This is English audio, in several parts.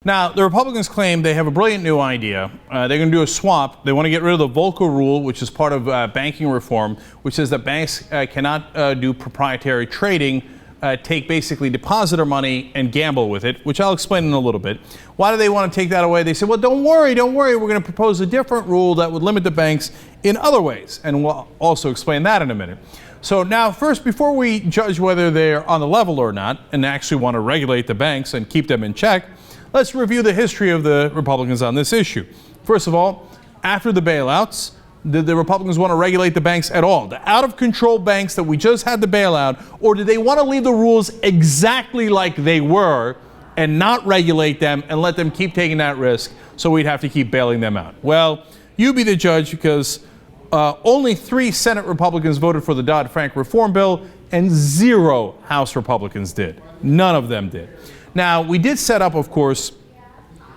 Now, the Republicans claim they have a brilliant new idea. They're going to do a swap. They want to get rid of the Volcker Rule, which is part of banking reform, which says that banks cannot do proprietary trading, take basically depositor money and gamble with it, which I'll explain in a little bit. Why do they want to take that away? They said, well, don't worry. We're going to propose a different rule that would limit the banks in other ways. And we'll also explain that in a minute. So now, first, before we judge whether they're on the level or not and actually want to regulate the banks and keep them in check, let's review the history of the Republicans on this issue. First of all, after the bailouts, did the Republicans want to regulate the banks at all? The out-of-control banks that we just had the bailout, or did they want to leave the rules exactly like they were and not regulate them and let them keep taking that risk so we'd have to keep bailing them out? Well, you be the judge, because only 3 Senate Republicans voted for the Dodd-Frank reform bill and 0 House Republicans did. None of them did. Now, we did set up, of course,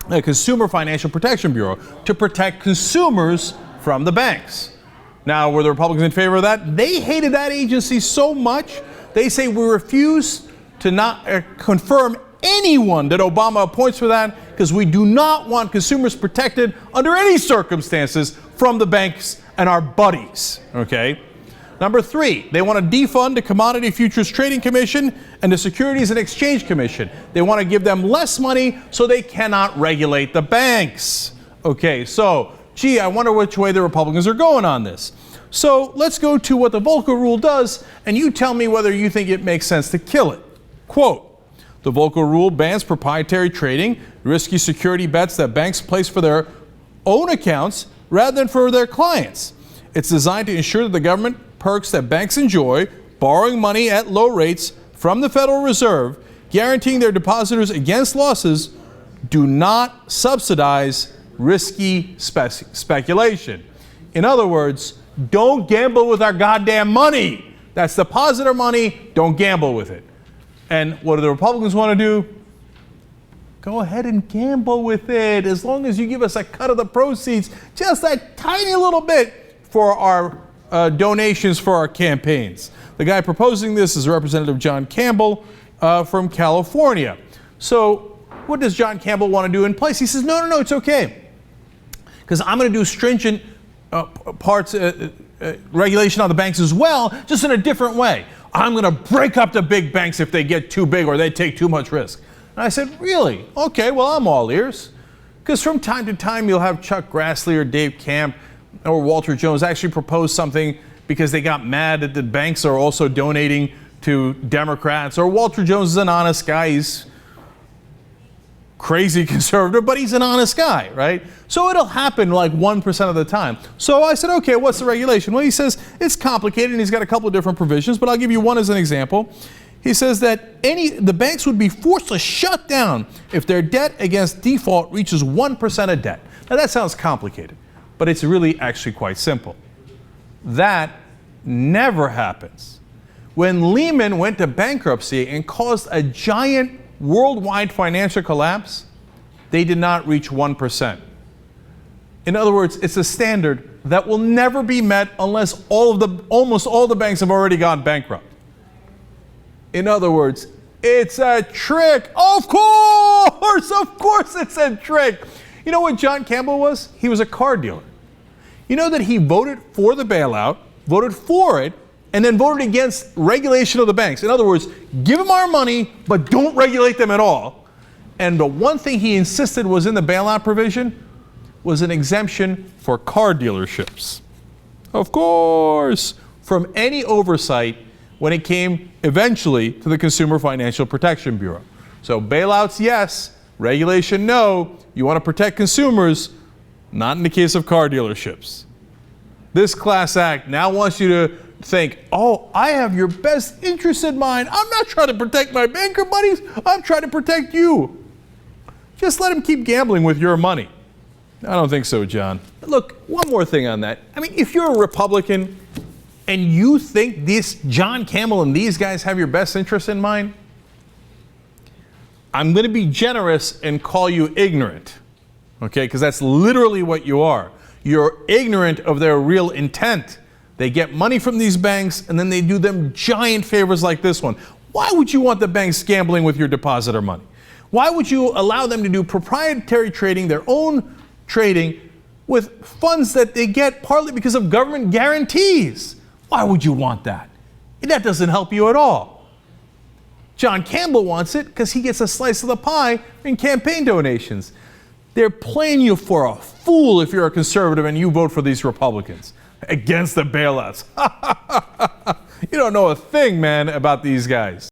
a Consumer Financial Protection Bureau to protect consumers from the banks. Now, were the Republicans in favor of that? They hated that agency so much, they say we refuse to not confirm anyone that Obama appoints for that, because we do not want consumers protected under any circumstances from the banks and our buddies, okay? Number 3, they want to defund the Commodity Futures Trading Commission and the Securities and Exchange Commission. They want to give them less money so they cannot regulate the banks. Okay, so, gee, I wonder which way the Republicans are going on this. So let's go to what the Volcker Rule does, and you tell me whether you think it makes sense to kill it. Quote, the Volcker Rule bans proprietary trading, risky security bets that banks place for their own accounts rather than for their clients. It's designed to ensure that the government perks that banks enjoy, borrowing money at low rates from the Federal Reserve, guaranteeing their depositors against losses, do not subsidize risky speculation. In other words, don't gamble with our goddamn money. That's depositor money. Don't gamble with it. And what do the Republicans want to do? Go ahead and gamble with it, as long as you give us a cut of the proceeds, just a tiny little bit for our donations for our campaigns. The guy proposing this is Representative John Campbell from California. So what does John Campbell want to do in place? He says, no, it's okay, because I'm going to do stringent regulation on the banks as well, just in a different way. I'm going to break up the big banks if they get too big or they take too much risk. And I said, really? Okay, well, I'm all ears. Because from time to time, you'll have Chuck Grassley or Dave Camp or Walter Jones actually propose something because they got mad that the banks are also donating to Democrats. Or Walter Jones is an honest guy. He's crazy conservative, but he's an honest guy, right? So it'll happen like 1% of the time. So I said, okay, what's the regulation? Well, he says it's complicated, and he's got a couple of different provisions, but I'll give you one as an example. He says that the banks would be forced to shut down if their debt against default reaches 1% of debt. Now that sounds complicated, but it's really actually quite simple. That never happens. When Lehman went to bankruptcy and caused a giant worldwide financial collapse, they did not reach 1%. In other words, it's a standard that will never be met unless almost all the banks have already gone bankrupt. In other words, it's a trick. Of course it's a trick. You know what John Campbell was? He was a car dealer. You know that he voted for the bailout, voted for it, and then voted against regulation of the banks. In other words, give them our money, but don't regulate them at all. And the one thing he insisted was in the bailout provision was an exemption for car dealerships. Of course, from any oversight when it came eventually to the Consumer Financial Protection Bureau. So bailouts, yes. Regulation, no. You want to protect consumers, not in the case of car dealerships. This class act now wants you to think, oh, I have your best interest in mind. I'm not trying to protect my banker buddies. I'm trying to protect you. Just let them keep gambling with your money. I don't think so, John. Look, one more thing on that. I mean, if you're a Republican and you think this John Campbell and these guys have your best interest in mind, I'm going to be generous and call you ignorant, okay? Because that's literally what you are. You're ignorant of their real intent. They get money from these banks, and then they do them giant favors like this one. Why would you want the banks gambling with your depositor money? Why would you allow them to do proprietary trading, their own trading, with funds that they get partly because of government guarantees? Why would you want that? That doesn't help you at all. John Campbell wants it because he gets a slice of the pie in campaign donations. They're playing you for a fool if you're a conservative and you vote for these Republicans against the bailouts. You don't know a thing, man, about these guys.